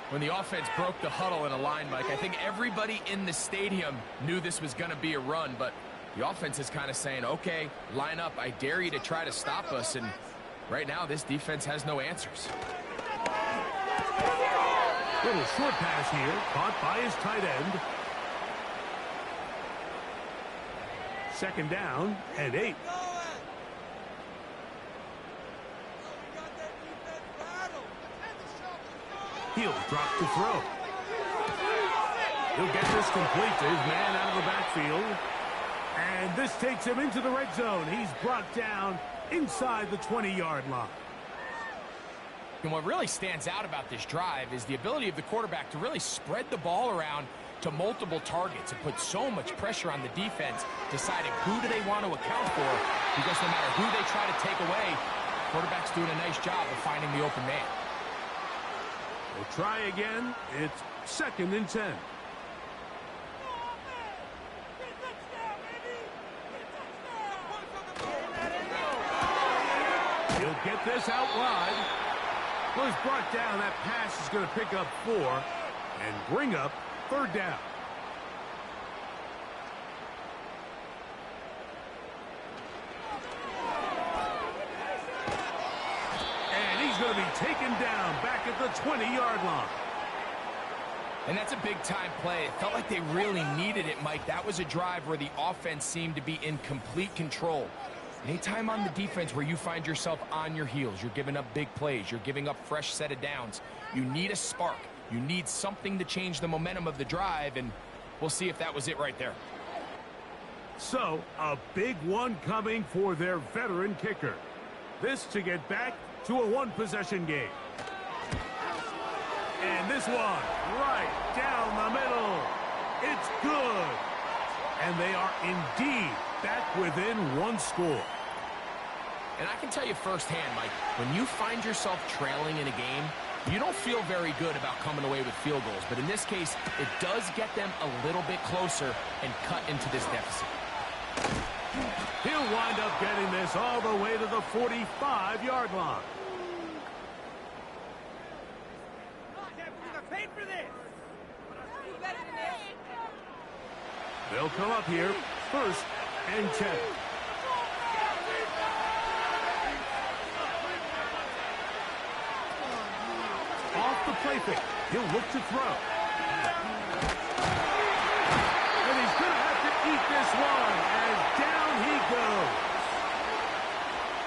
When the offense broke the huddle in a line, Mike, I think everybody in the stadium knew this was going to be a run, but the offense is kind of saying, okay, line up, I dare you to try to stop us, and right now this defense has no answers. Little short pass here, caught by his tight end. 2nd down and 8. He'll drop to throw. He'll get this complete to his man out of the backfield. And this takes him into the red zone. He's brought down inside the 20-yard line. And what really stands out about this drive is the ability of the quarterback to really spread the ball around to multiple targets and put so much pressure on the defense, deciding who do they want to account for, because no matter who they try to take away, the quarterback's doing a nice job of finding the open man. We'll try again. It's 2nd and 10. He'll get this out wide. Well, he's brought down. That pass is going to pick up 4 and bring up 3rd down. taken down back at the 20-yard line. And that's a big-time play. It felt like they really needed it, Mike. That was a drive where the offense seemed to be in complete control. Anytime on the defense where you find yourself on your heels, you're giving up big plays, you're giving up fresh set of downs, you need a spark. You need something to change the momentum of the drive, and we'll see if that was it right there. So, a big one coming for their veteran kicker. This to get back to a one-possession game. And this one, right down the middle. It's good. And they are indeed back within one score. And I can tell you firsthand, Mike, when you find yourself trailing in a game, you don't feel very good about coming away with field goals. But in this case, it does get them a little bit closer and cut into this deficit. He'll wind up getting this all the way to the 45-yard line. They'll come up here, 1st and 10. Off the play fake, he'll look to throw. And he's going to have to eat this one as down he goes.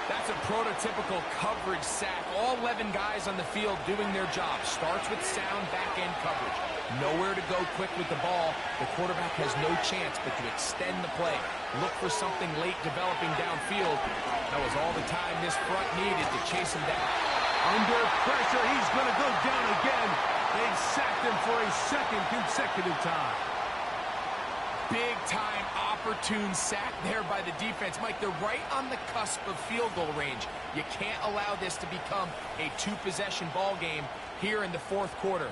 That's a prototypical coverage sack. All 11 guys on the field doing their job. Starts with sound back-end coverage. Nowhere to go quick with the ball. The quarterback has no chance but to extend the play. Look for something late developing downfield. That was all the time this front needed to chase him down. Under pressure, he's going to go down again. They've sacked him for a second consecutive time. Big-time opportune sack there by the defense. Mike, they're right on the cusp of field goal range. You can't allow this to become a two-possession ball game here in the 4th quarter.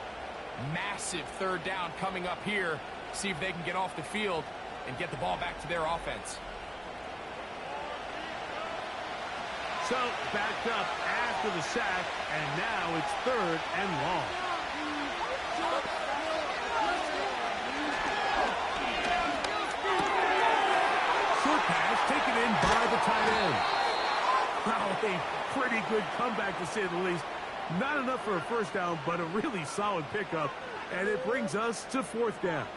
Massive 3rd down coming up here. See if they can get off the field and get the ball back to their offense. So, backed up after the sack, and now it's 3rd and long. Short pass taken in by the tight end. Wow, a pretty good comeback to say the least. Not enough for a 1st down, but a really solid pickup, and it brings us to 4th down.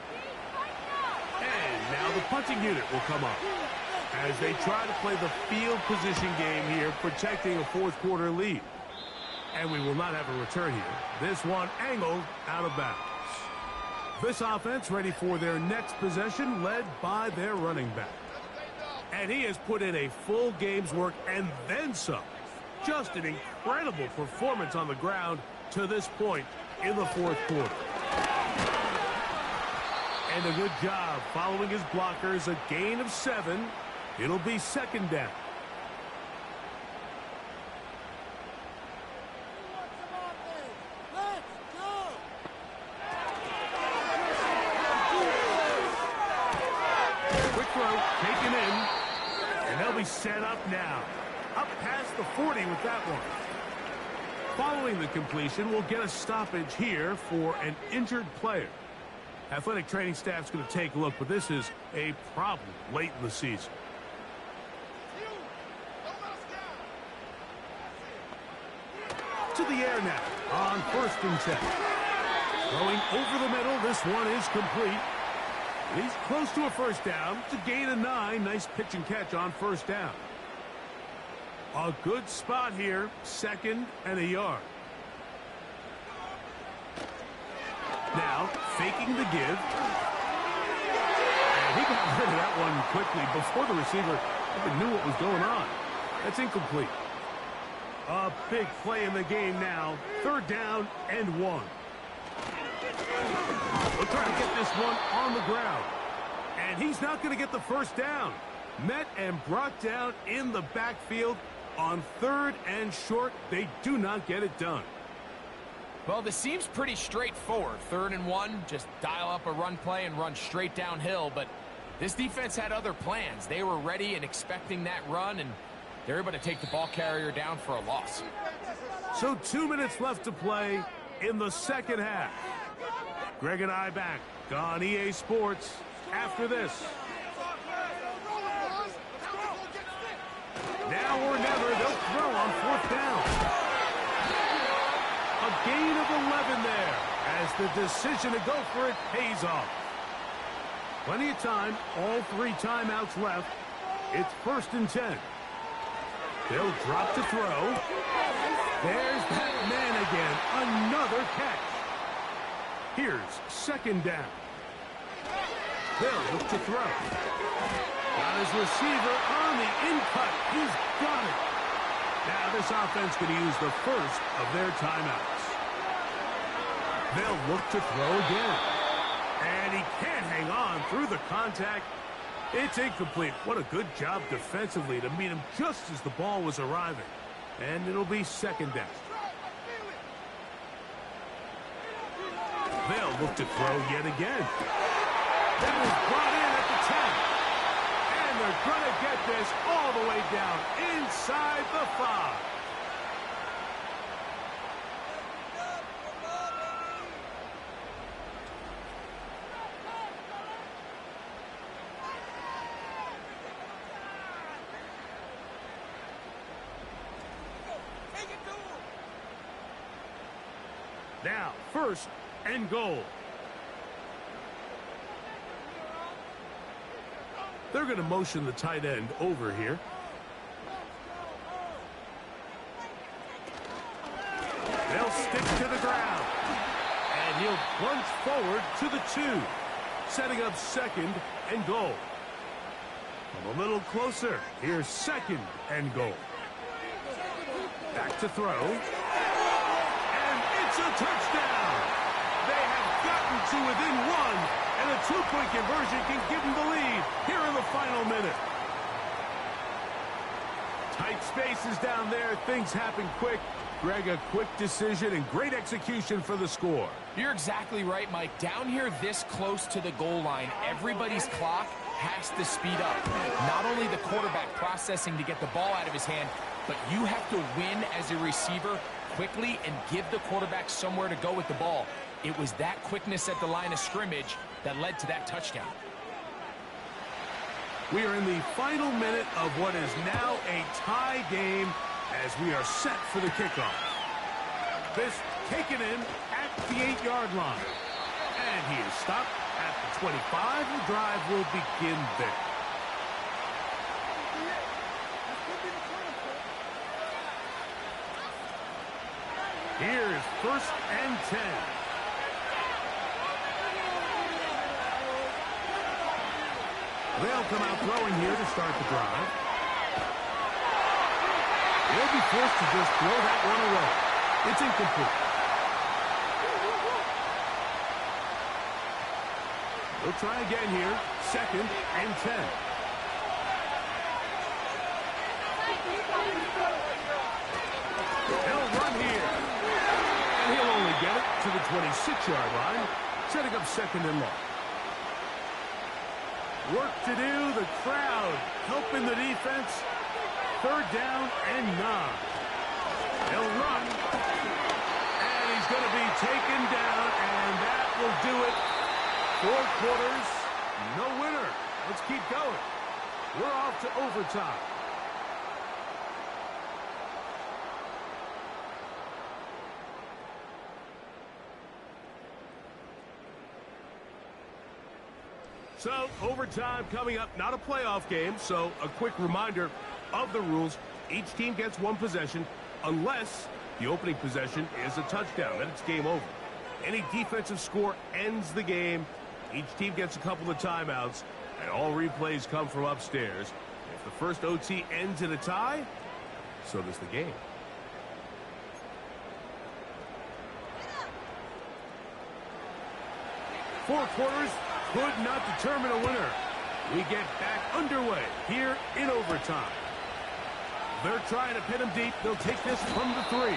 And now the punting unit will come up as they try to play the field position game here, protecting a 4th quarter lead. And we will not have a return here. This one angled out of bounds. This offense ready for their next possession, led by their running back. And he has put in a full game's work and then some. Just an incredible performance on the ground to this point in the 4th quarter. And a good job following his blockers, a gain of 7. It'll be 2nd down. Quick throw taken in, and they'll be set up now. Up past the 40 with that one. Following the completion, we'll get a stoppage here for an injured player. Athletic training staff's going to take a look, but this is a problem late in the season. To the air now on 1st and 10. Going over the middle, this one is complete. He's close to a 1st down. It's a gain of 9. Nice pitch and catch on 1st down. A good spot here, 2nd and a yard. Now, faking the give. And he got rid of that one quickly before the receiver even knew what was going on. That's incomplete. A big play in the game now. 3rd down and 1. We'll try to get this one on the ground. And he's not going to get the 1st down. Met and brought down in the backfield on 3rd and short. They do not get it done. Well, this seems pretty straightforward. 3rd and 1, just dial up a run play and run straight downhill. But this defense had other plans. They were ready and expecting that run, and they're able to take the ball carrier down for a loss. So 2 minutes left to play in the 2nd half. Greg and I back on EA Sports after this. Now or never, they'll throw on 4th down. gain of 11 there as the decision to go for it pays off. Plenty of time, all 3 timeouts left. It's 1st and 10. They'll drop to throw. There's that man again, another catch. Here's 2nd down. They'll look to throw. Got his receiver on the in-cut. He's got it. Now this offense going to use the first of their timeouts. They'll look to throw again. And he can't hang on through the contact. It's incomplete. What a good job defensively to meet him just as the ball was arriving. And it'll be 2nd down. They'll look to throw yet again. That was brought in at the 10. And they're going to get this all the way down inside the 5. Now, 1st and goal. They're going to motion the tight end over here. They'll stick to the ground. And he'll plunge forward to the 2. Setting up 2nd and goal. Come a little closer. Here's 2nd and goal. Back to throw. A touchdown! They have gotten to within 1, and a 2-point conversion can give them the lead here in the final minute. Tight spaces down there. Things happen quick. Greg, a quick decision and great execution for the score. You're exactly right, Mike. Down here this close to the goal line, everybody's clock has to speed up. Not only the quarterback processing to get the ball out of his hand, but you have to win as a receiver quickly and give the quarterback somewhere to go with the ball. It was that quickness at the line of scrimmage that led to that touchdown. We are in the final minute of what is now a tie game as we are set for the kickoff. This taken in at the 8-yard line. And he is stopped at the 25. The drive will begin there. Here's 1st and 10. They'll come out throwing here to start the drive. They'll be forced to just throw that one away. It's incomplete. They'll try again here. 2nd and 10. They'll run here. And he'll only get it to the 26-yard line, setting up 2nd and long. Work to do. The crowd helping the defense. 3rd down and 9. They'll run. And he's going to be taken down, and that will do it. 4 quarters, no winner. Let's keep going. We're off to overtime. So, overtime coming up, not a playoff game, so a quick reminder of the rules. Each team gets 1 possession unless the opening possession is a touchdown. Then it's game over. Any defensive score ends the game. Each team gets a couple of timeouts, and all replays come from upstairs. If the first OT ends in a tie, so does the game. Four quarters could not determine a winner. We get back underway here in overtime. They're trying to pin him deep. They'll take this from the 3.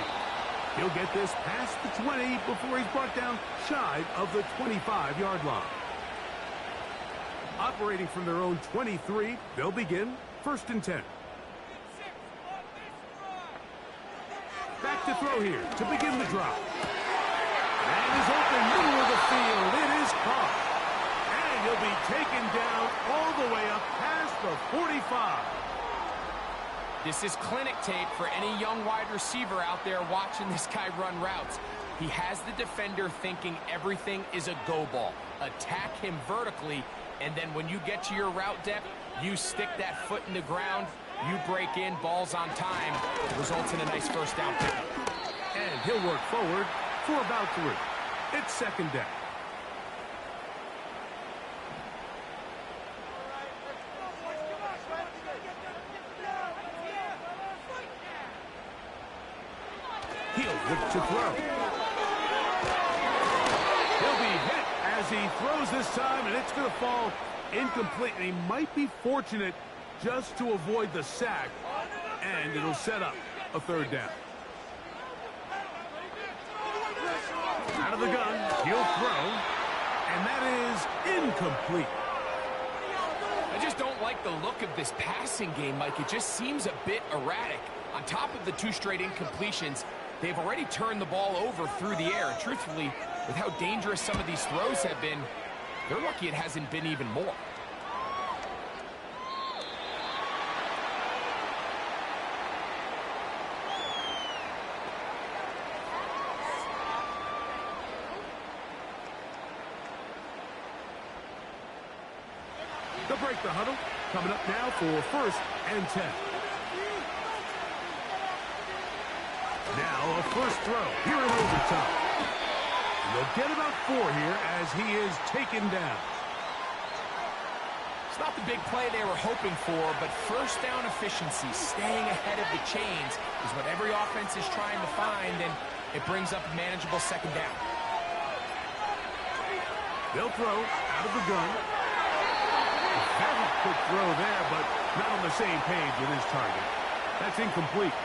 He'll get this past the 20 before he's brought down shy of the 25-yard line. Operating from their own 23, they'll begin 1st and 10. Back to throw here to begin the drive. And is open middle of the field. It is caught. And he'll be taken down all the way up past the 45. This is clinic tape for any young wide receiver out there watching this guy run routes. He has the defender thinking everything is a go ball. Attack him vertically, and then when you get to your route depth, you stick that foot in the ground, you break in, balls on time, results in a nice first down pickup. And he'll work forward for about 3. It's second down. He'll look to throw. He'll be hit as he throws this time, and it's going to fall incomplete. And he might be fortunate just to avoid the sack, and it'll set up a third down. Out of the gun, he'll throw, and that is incomplete. I just don't like the look of this passing game, Mike. It just seems a bit erratic. On top of the 2 straight incompletions, they've already turned the ball over through the air. And truthfully, with how dangerous some of these throws have been, they're lucky it hasn't been even more. They'll break the huddle. Coming up now for 1st and 10. Now a first throw here in overtime. They'll get about 4 here as he is taken down. It's not the big play they were hoping for, but first down efficiency, staying ahead of the chains, is what every offense is trying to find, and it brings up a manageable second down. They'll throw out of the gun. Very quick throw there, but not on the same page with his target. That's incomplete.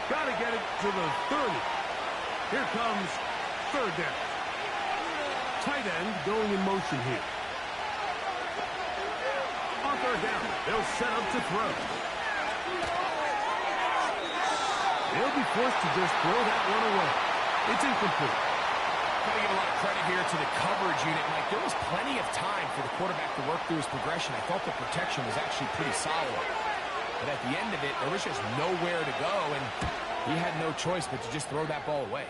Got to get it to the 30. Here comes third down. Tight end going in motion here. On third down, they'll set up to throw. They'll be forced to just throw that one away. It's incomplete. Got to give a lot of credit here to the coverage unit, Mike. There was plenty of time for the quarterback to work through his progression. I thought the protection was actually pretty solid. But at the end of it, there was just nowhere to go, and he had no choice but to just throw that ball away.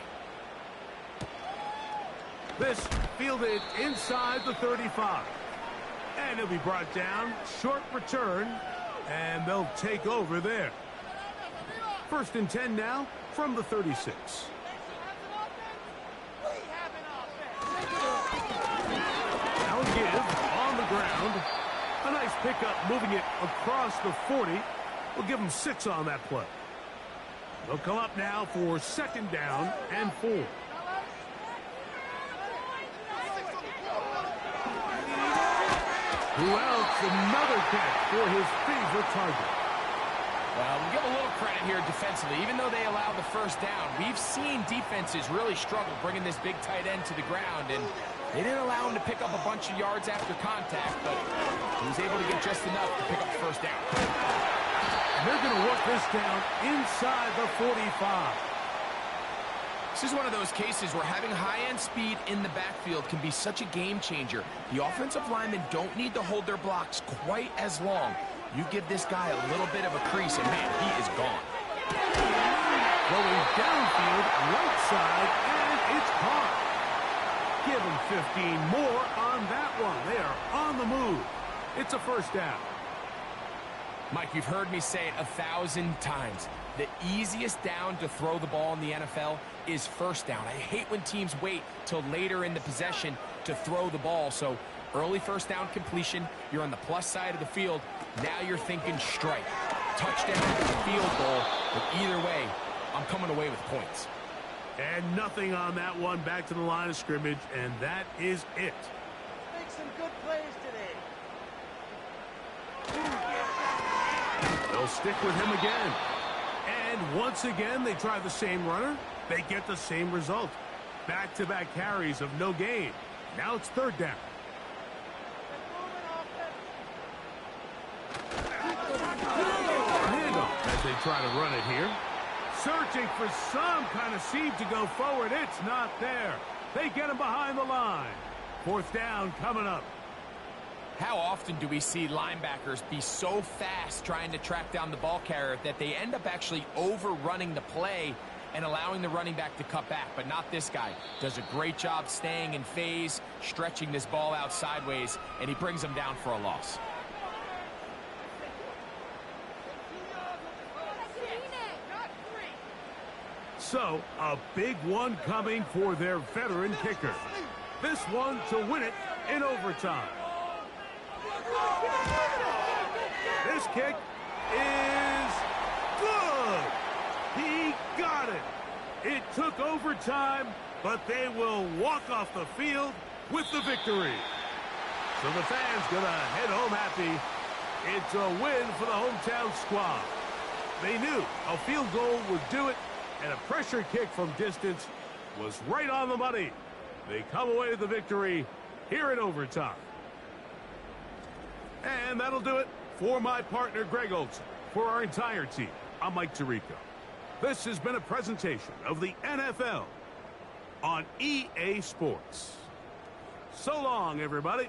This fielded inside the 35. And he'll be brought down. Short return, and they'll take over there. 1st and 10 now from the 36. Now a give on the ground. A nice pickup moving it across the 40. We'll give them 6 on that play. They'll come up now for 2nd down and 4. Who else? Another catch for his favorite target. Well, we'll give a little credit here defensively. Even though they allowed the first down, we've seen defenses really struggle bringing this big tight end to the ground, and they didn't allow him to pick up a bunch of yards after contact, but he was able to get just enough to pick up the first down. And they're going to work this down inside the 45. This is one of those cases where having high-end speed in the backfield can be such a game changer. The offensive linemen don't need to hold their blocks quite as long. You give this guy a little bit of a crease, and man, he is gone. Going downfield, right side, and it's caught. Give him 15 more on that one. They are on the move. It's a first down. Mike, you've heard me say it 1,000 times. The easiest down to throw the ball in the NFL is first down. I hate when teams wait till later in the possession to throw the ball. So early first down completion, you're on the plus side of the field. Now you're thinking strike. Touchdown, field goal. But either way, I'm coming away with points. And nothing on that one. Back to the line of scrimmage, and that is it. Make some good plays today. They'll stick with him again. And once again, they try the same runner. They get the same result. Back-to-back carries of no gain. Now it's third down. Handoff as they try to run it here. Searching for some kind of seed to go forward. It's not there. They get him behind the line. Fourth down coming up. How often do we see linebackers be so fast trying to track down the ball carrier that they end up actually overrunning the play and allowing the running back to cut back? But not this guy. Does a great job staying in phase, stretching this ball out sideways, and he brings him down for a loss. So, a big one coming for their veteran kicker. This one to win it in overtime. This kick is good. He got it. It took overtime, but they will walk off the field with the victory. So the fans gonna head home happy. It's a win for the hometown squad. They knew a field goal would do it, and a pressure kick from distance was right on the money. They come away with the victory here in overtime. And that'll do it for my partner, Greg Olson. For our entire team, I'm Mike Tirico. This has been a presentation of the NFL on EA Sports. So long, everybody.